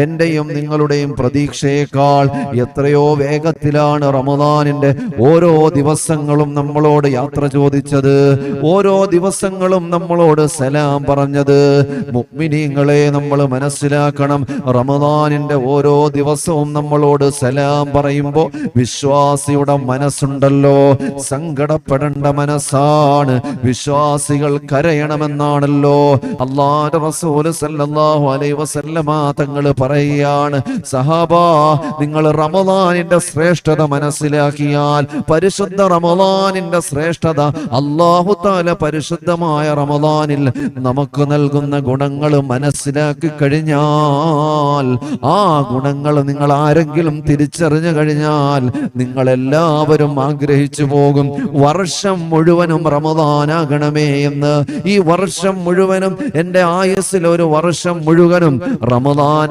എന്റെയും നിങ്ങളുടെയും പ്രതീക്ഷയേക്കാൾ എത്രയോ വേഗത്തിലാണ് റമദാനിന്റെ ഓരോ ദിവസങ്ങളും നമ്മളോട് യാത്ര ചോദിച്ചത്, ഓരോ ദിവസങ്ങളും നമ്മളോട് സലാം പറഞ്ഞത്. മുഅ്മിനീങ്ങളെ, നമ്മൾ മനസ്സിലാക്കണം, റമദാനിന്റെ ഓരോ ദിവസവും നമ്മളോട് സലാം പറയുമ്പോൾ വിശ്വാസിയുടെ മനസ്സുണ്ടല്ലോ, സങ്കടപ്പെടേണ്ട മനസ്സാണ്. വിശ്വാസികൾ കരയണമെന്നാണല്ലോ അല്ലാഹുവിന്റെ റസൂൽ സല്ലല്ലാഹു അലൈഹി വസല്ലമ തങ്ങൾ പറയുകയാണ്, സഹാബാ, നിങ്ങൾ റമദാനിന്റെ ശ്രേഷ്ഠത മനസ്സിലാക്കിയാൽ, പരിശുദ്ധ റമദാനിന്റെ ശ്രേഷ്ഠത, അല്ലാഹു തആല പരിശുദ്ധമായ റമദാനിൽ നമുക്ക് നൽകുന്ന ഗുണങ്ങൾ മനസ്സിലാക്കി കഴിഞ്ഞാൽ, ആ ഗുണങ്ങൾ നിങ്ങൾ ആരെങ്കിലും തിരിച്ചറിഞ്ഞു കഴിഞ്ഞാൽ നിങ്ങൾ എല്ലാവരും ആഗ്രഹിച്ചു പോകും, വർഷം മുഴുവനും റമദാനാകണമേ എന്ന്. ഈ വർഷം മുഴുവനും, എൻ്റെ ആയുസ്സിൽ ഒരു വർഷം മുഴുവനും റമദാൻ